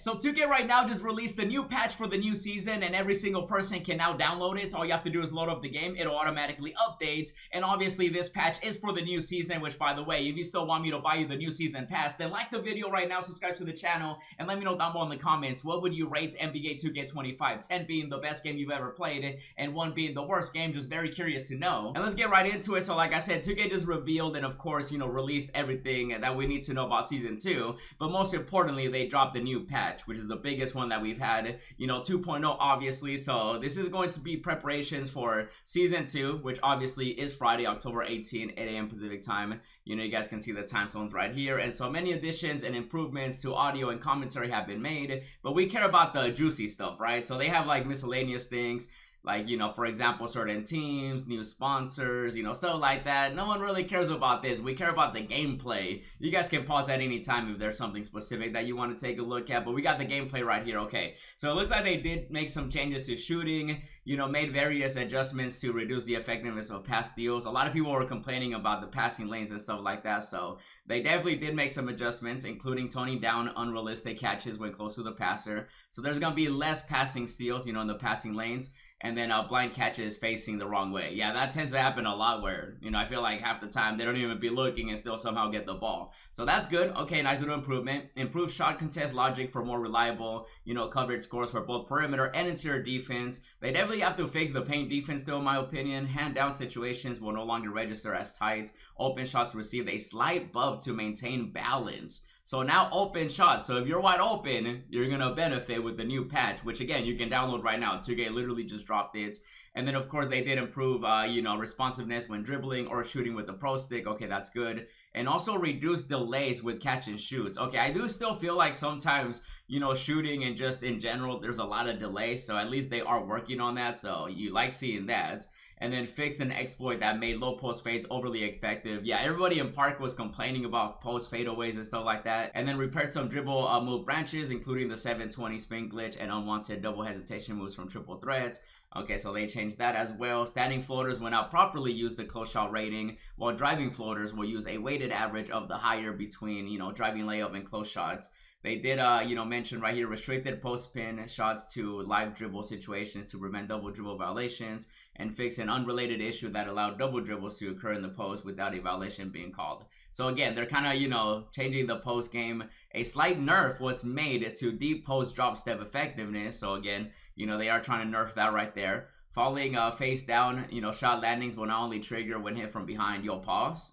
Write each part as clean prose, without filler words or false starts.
So 2K right now just released the new patch for the new season, and every single person can now download it. So all you have to do is load up the game, it'll automatically update. And obviously this patch is for the new season, which by the way, if you still want me to buy you the new season pass, then like the video right now, subscribe to the channel, and let me know down below in the comments, what would you rate NBA 2K25? 10 being the best game you've ever played, and 1 being the worst game. Just very curious to know. And let's get right into it. So like I said, 2K just revealed and of course, you know, released everything that we need to know about season 2. But most importantly, they dropped the new patch, which is the biggest one that we've had, you know, 2.0 obviously. So this is going to be preparations for season 2, which obviously is Friday, October 18, 8 a.m. Pacific time. You know, you guys can see the time zones right here. And so many additions and improvements to audio and commentary have been made, but we care about the juicy stuff, right? So they have like miscellaneous things, like, you know, for example, certain teams, new sponsors, you know, stuff like that. No one really cares about this. We care about the gameplay. You guys can pause at any time if there's something specific that you want to take a look at, but we got the gameplay right here. Okay, so it looks like they did make some changes to shooting, you know, made various adjustments to reduce the effectiveness of pass steals. A lot of people were complaining about the passing lanes and stuff like that, so they definitely did make some adjustments, including toning down unrealistic catches when close to the passer. So there's gonna be less passing steals, you know, in the passing lanes. And then blind catches facing the wrong way. Yeah, that tends to happen a lot where, you know, I feel like half the time they don't even be looking and still somehow get the ball. So that's good. Okay, nice little improvement. Improved shot contest logic for more reliable, you know, coverage scores for both perimeter and interior defense. They definitely have to fix the paint defense still, in my opinion. Hand down situations will no longer register as tight. Open shots received a slight buff to maintain balance. So now open shots. So if you're wide open, you're going to benefit with the new patch, which again, you can download right now. 2K literally just dropped it. And then of course they did improve, you know, responsiveness when dribbling or shooting with the pro stick. Okay, that's good. And also reduce delays with catch and shoots. Okay, I do still feel like sometimes, you know, shooting and just in general, there's a lot of delays. So at least they are working on that. So you like seeing that. And then fixed an exploit that made low post fades overly effective. Yeah, everybody in Park was complaining about post fadeaways and stuff like that. And then repaired some dribble move branches, including the 720 spin glitch and unwanted double hesitation moves from triple threats. Okay, so they changed that as well. Standing floaters will now properly use the close shot rating, while driving floaters will use a weighted average of the higher between, you know, driving layup and close shots. They did, you know, mention right here, restricted post-spin shots to live dribble situations to prevent double dribble violations, and fix an unrelated issue that allowed double dribbles to occur in the post without a violation being called. So again, they're kind of, you know, changing the post game. A slight nerf was made to deep post drop step effectiveness. So again, you know, they are trying to nerf that right there. Falling face down, you know, shot landings will not only trigger when hit from behind. You'll pause.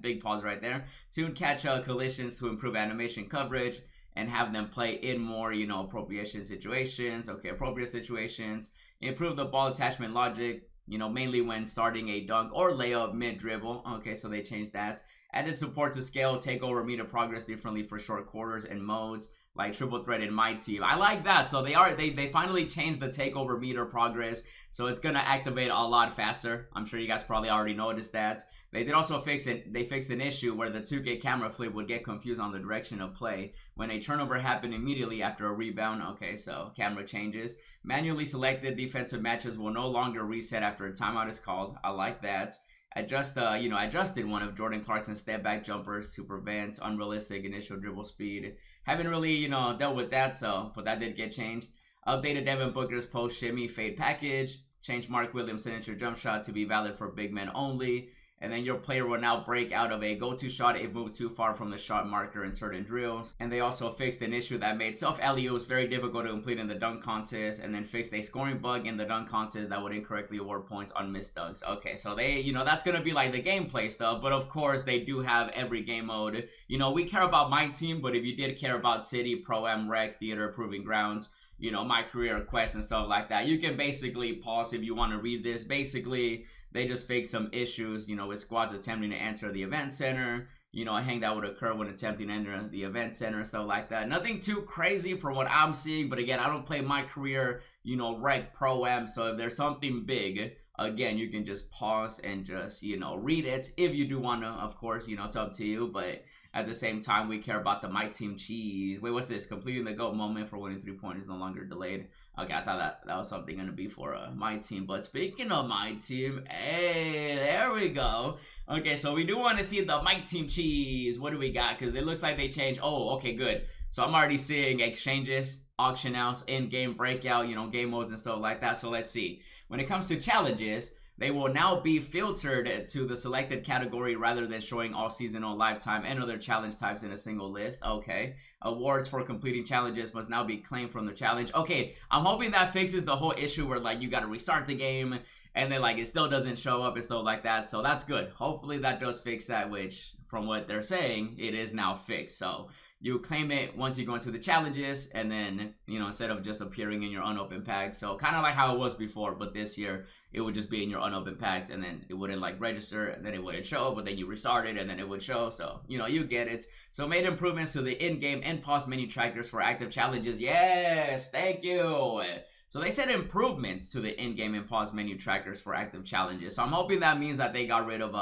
Big pause right there. Tuned catch collisions to improve animation coverage and have them play in more, you know, appropriate situations. Okay, appropriate situations. Improve the ball attachment logic, you know, mainly when starting a dunk or layup mid dribble. Okay, so they changed that. Added support to scale takeover meter progress differently for short quarters and modes like triple threat in my team. I like that. So they finally changed the takeover meter progress, so it's gonna activate a lot faster. I'm sure you guys probably already noticed that. They did also fix it. They fixed an issue where the 2K camera flip would get confused on the direction of play when a turnover happened immediately after a rebound. Okay, so camera changes. Manually selected defensive matches will no longer reset after a timeout is called. I like that. Adjusted one of Jordan Clarkson's step back jumpers to prevent unrealistic initial dribble speed. Haven't really, you know, dealt with that, so, but that did get changed. Updated Devin Booker's post shimmy fade package. Changed Mark Williams' signature jump shot to be valid for big men only. And then your player will now break out of a go-to shot if moved too far from the shot marker in certain drills. And they also fixed an issue that made self-alley-oops very difficult to complete in the dunk contest, and then fixed a scoring bug in the dunk contest that would incorrectly award points on missed dunks. Okay, so they, you know, that's gonna be like the gameplay stuff, but of course they do have every game mode. You know, we care about my team, but if you did care about City, Pro-Am, Rec, Theater, Proving Grounds, you know, my career quest and stuff like that, you can basically pause if you want to read this. Basically, they just fixed some issues, you know, with squads attempting to enter the event center. You know, a hang that would occur when attempting to enter the event center, stuff like that. Nothing too crazy for what I'm seeing, but again, I don't play my career, you know, Rec, Pro-Am, so if there's something big, again, you can just pause and just, you know, read it if you do want to. Of course, you know, it's up to you, but at the same time, we care about the My Team cheese. Wait, what's this? Completing the GOAT moment for winning 3-point is no longer delayed. Okay, I thought that was something going to be for My Team. But speaking of My Team, hey, there we go. Okay, so we do want to see the My Team cheese. What do we got? Because it looks like they changed. Oh, okay, good. So I'm already seeing exchanges, auction house, in-game breakout, game modes and stuff like that. So let's see. When it comes to challenges, they will now be filtered to the selected category rather than showing all seasonal, lifetime, and other challenge types in a single list. Okay. Awards for completing challenges must now be claimed from the challenge. Okay, I'm hoping that fixes the whole issue where like you gotta restart the game and then like it still doesn't show up and stuff like that. So that's good. Hopefully that does fix that, which from what they're saying, it is now fixed. So you claim it once you go into the challenges, and then, instead of just appearing in your unopened packs. So kind of like how it was before, but this year it would just be in your unopened packs, and then it wouldn't like register, and then it wouldn't show, but then you restart it and then it would show. So, you get it. So made improvements to the in-game and pause menu trackers for active challenges. Yes, thank you. So they said improvements to the in-game and pause menu trackers for active challenges. So I'm hoping that means that they got rid of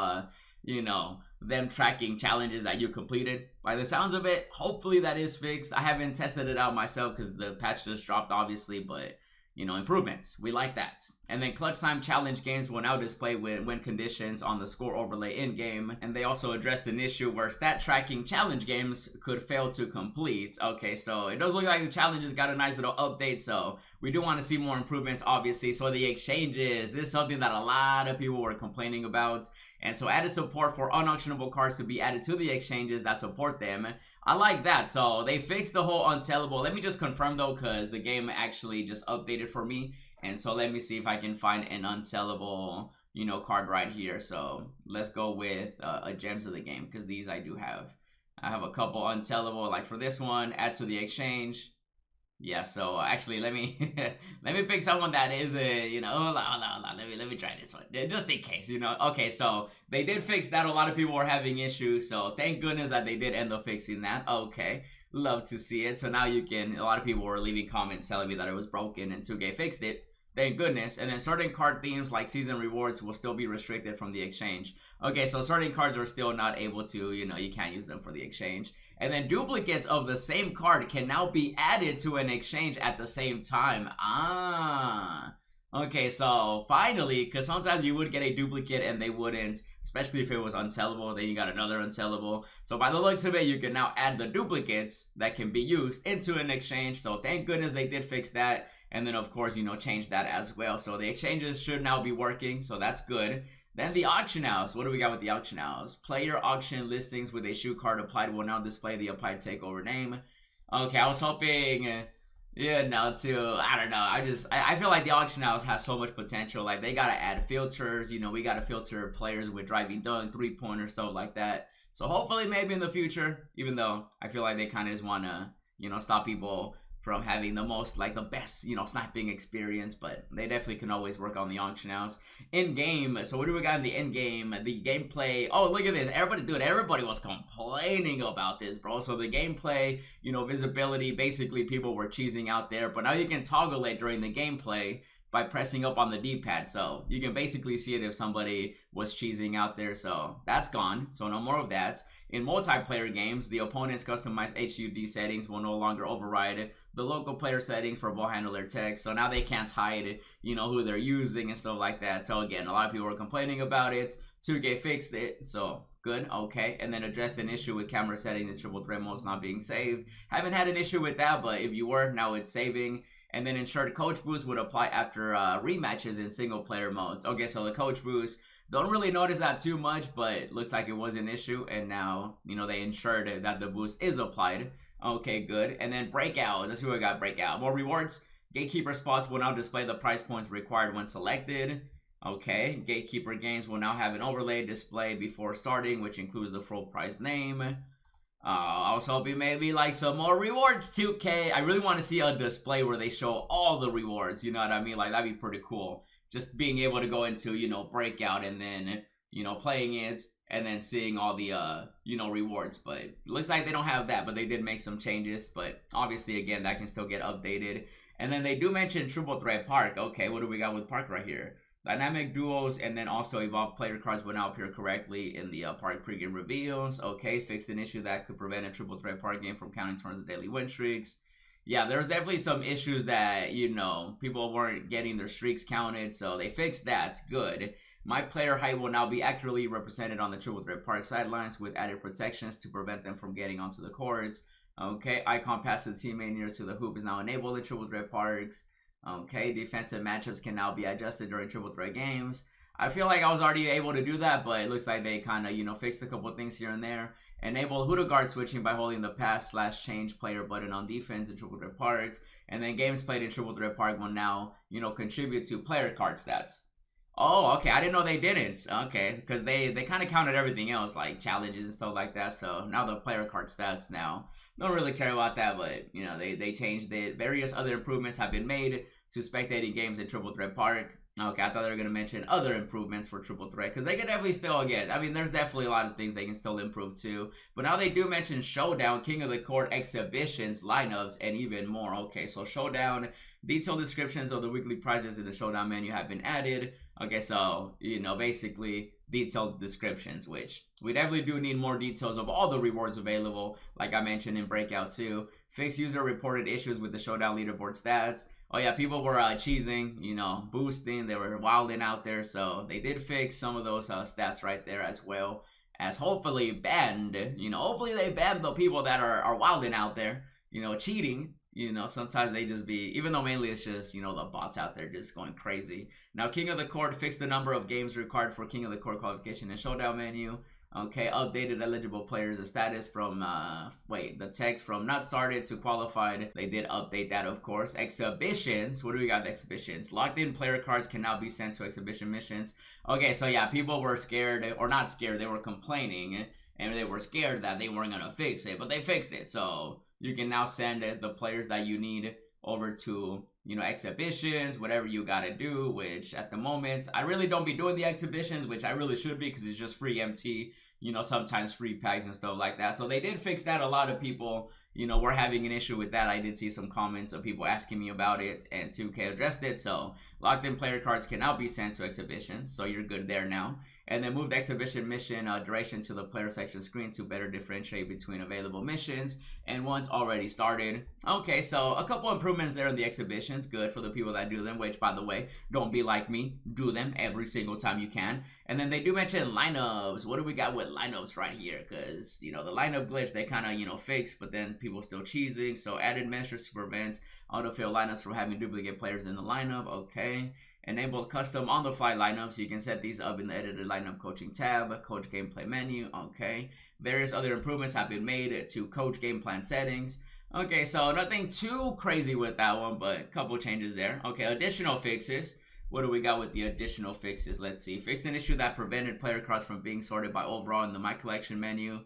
them tracking challenges that you completed. By the sounds of it, hopefully that is fixed. I haven't tested it out myself because the patch just dropped, obviously, but improvements. We like that. And then clutch time challenge games will now display win conditions on the score overlay in game. And they also addressed an issue where stat tracking challenge games could fail to complete. Okay, so it does look like the challenges got a nice little update. So we do want to see more improvements, obviously. So the exchanges, this is something that a lot of people were complaining about. And so added support for unauctionable cards to be added to the exchanges that support them. I like that. So they fixed the whole unsellable. Let me just confirm though, because the game actually just updated for me. And so let me see if I can find an unsellable, card right here. So let's go with a gems of the game, because these I do have. I have a couple unsellable, like for this one, add to the exchange. Yeah, so actually let me let me pick someone that is hold on, let me try this one just in case, Okay, so they did fix that. A lot of people were having issues, so thank goodness that they did end up fixing that. Okay, love to see it. So now you can, a lot of people were leaving comments telling me that it was broken and 2K fixed it. Thank goodness. And then certain card themes like season rewards will still be restricted from the exchange. Okay, so certain cards are still not able to, you can't use them for the exchange. And then duplicates of the same card can now be added to an exchange at the same time. Okay, so finally, because sometimes you would get a duplicate and they wouldn't, especially if it was unsellable, then you got another unsellable. So by the looks of it, you can now add the duplicates that can be used into an exchange. So thank goodness they did fix that. And then of course, change that as well. So the exchanges should now be working, so that's good. Then the auction house. What do we got with the auction house? Player auction listings with a shoe card applied will now display the applied takeover name. Okay, I was hoping, I don't know. I feel like the auction house has so much potential. Like they gotta add filters. We gotta filter players with driving dunk, 3-pointer, stuff like that. So hopefully, maybe in the future. Even though I feel like they kind of just wanna, stop people from having the most, like the best, sniping experience, but they definitely can always work on the auction house. In-game, so what do we got in the in-game? The gameplay, oh, look at this, everybody was complaining about this, bro. So the gameplay, visibility, basically people were cheesing out there, but now you can toggle it during the gameplay by pressing up on the D-pad, so you can basically see it if somebody was cheesing out there. So that's gone, so no more of that. In multiplayer games, the opponent's customized HUD settings will no longer override the local player settings for ball handler text. So now they can't hide, who they're using and stuff like that. So again, a lot of people were complaining about it. 2K fixed it, so good, okay. And then addressed an issue with camera settings and triple threat modes not being saved. Haven't had an issue with that, but if you were, now it's saving. And then ensured coach boost would apply after rematches in single player modes. Okay, so the coach boost, don't really notice that too much, but it looks like it was an issue, and now, they ensured that the boost is applied. Okay, good. And then breakout, let's see what we got. Breakout, more rewards. Gatekeeper spots will now display the price points required when selected. Okay, gatekeeper games will now have an overlay display before starting, which includes the full price name. I was hoping maybe like some more rewards, 2K. I really want to see a display where they show all the rewards, you know what I mean? Like, that'd be pretty cool. Just being able to go into, breakout and then, playing it and then seeing all the, rewards. But it looks like they don't have that, but they did make some changes. But obviously, again, that can still get updated. And then they do mention Triple Threat Park. Okay, what do we got with Park right here? Dynamic duos, and then also evolved player cards will now appear correctly in the Park pregame reveals. Okay, fixed an issue that could prevent a Triple Threat Park game from counting towards the daily win streaks. Yeah, there's definitely some issues that, people weren't getting their streaks counted, so they fixed that. Good. My player height will now be accurately represented on the Triple Threat Park sidelines with added protections to prevent them from getting onto the courts. Okay, icon pass to the teammate nearest to the hoop is now enabled in triple threat parks. Okay, defensive matchups can now be adjusted during triple threat games. I feel like I was already able to do that, but it looks like they kind of, fixed a couple of things here and there. Enable who to guard switching by holding the pass/change player button on defense in triple threat parks. And then games played in triple threat park will now, contribute to player card stats. Oh, okay. I didn't know they didn't. Okay, because they kind of counted everything else, like challenges and stuff like that. So now the player card stats now. Don't really care about that, but, they changed it. Various other improvements have been made to spectating games in triple threat park. Okay, I thought they were going to mention other improvements for triple threat, because they can definitely still get, there's definitely a lot of things they can still improve too. But now they do mention Showdown, King of the Court, exhibitions, lineups, and even more. Okay, so Showdown, detailed descriptions of the weekly prizes in the Showdown menu have been added. Okay, so, basically detailed descriptions, which we definitely do need more details of all the rewards available, like I mentioned in Breakout 2. Fix user reported issues with the Showdown leaderboard stats. Oh yeah, people were cheesing, boosting, they were wilding out there, so they did fix some of those stats right there, as well as hopefully banned, hopefully they banned the people that are wilding out there, cheating. Sometimes they just be, even though mainly it's just, the bots out there just going crazy. Now, King of the Court fixed the number of games required for King of the Court qualification and Showdown menu. Okay, updated eligible players' status from, the text from not started to qualified. They did update that, of course. Exhibitions, what do we got? Exhibitions. Locked in player cards can now be sent to exhibition missions. Okay, so yeah, people were scared, or not scared, they were complaining, and they were scared that they weren't gonna fix it, but they fixed it. So you can now send the players that you need over to, exhibitions, whatever you gotta do, which at the moment, I really don't be doing the exhibitions, which I really should be, because it's just free MT, sometimes free packs and stuff like that. So they did fix that. A lot of people, were having an issue with that. I did see some comments of people asking me about it, and 2K addressed it. So locked in player cards can now be sent to exhibitions, so you're good there now. And then moved exhibition mission duration to the player section screen to better differentiate between available missions and ones already started. Okay, so a couple improvements there in the exhibitions. Good for the people that do them, which, by the way, don't be like me. Do them every single time you can. And then they do mention lineups. What do we got with lineups right here? Because, the lineup glitch, they kind of, fixed, but then people still cheesing. So added measures to prevent autofill lineups from having duplicate players in the lineup. Okay. Enable custom on-the-fly lineups. You can set these up in the edited lineup coaching tab, coach gameplay menu. Okay. Various other improvements have been made to coach game plan settings. Okay, so nothing too crazy with that one, but a couple changes there. Okay, additional fixes. What do we got with the additional fixes? Let's see. Fixed an issue that prevented player cards from being sorted by overall in the My Collection menu.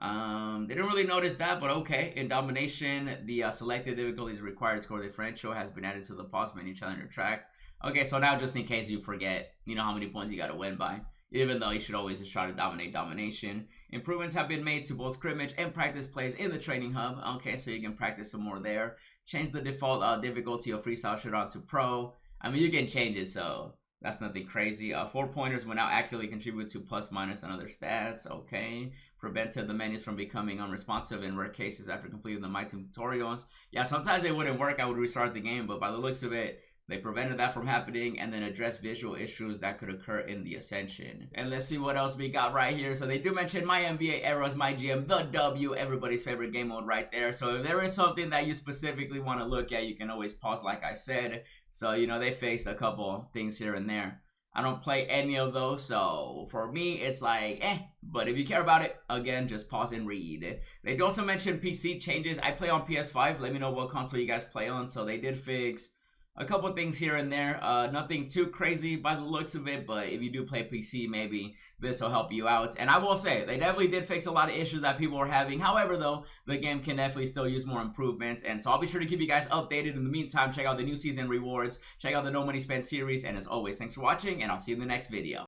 They didn't really notice that, but okay. In Domination, the selected difficulties required score differential has been added to the pause menu challenger track. Okay, so now just in case you forget, how many points you got to win by, even though you should always just try to dominate domination. Improvements have been made to both scrimmage and practice plays in the training hub. Okay, so you can practice some more there. Change the default difficulty of freestyle showdown to pro. You can change it, so that's nothing crazy. 4-pointers will now actively contribute to plus, minus, and other stats. Okay. Prevented the menus from becoming unresponsive in rare cases after completing the My Team tutorials. Yeah, sometimes it wouldn't work. I would restart the game, but by the looks of it, they prevented that from happening and then addressed visual issues that could occur in the Ascension. And let's see what else we got right here. So they do mention My NBA Eras, My GM, The W, everybody's favorite game mode right there. So if there is something that you specifically want to look at, you can always pause like I said. So, they faced a couple things here and there. I don't play any of those, so for me, it's like, But if you care about it, again, just pause and read. They also mention PC changes. I play on PS5. Let me know what console you guys play on. So they did fix a couple things here and there. Nothing too crazy by the looks of it, but if you do play PC, maybe this will help you out. And I will say, they definitely did fix a lot of issues that people were having. However, though, the game can definitely still use more improvements. And so I'll be sure to keep you guys updated. In the meantime, check out the new season rewards, check out the No Money Spent series. And as always, thanks for watching, and I'll see you in the next video.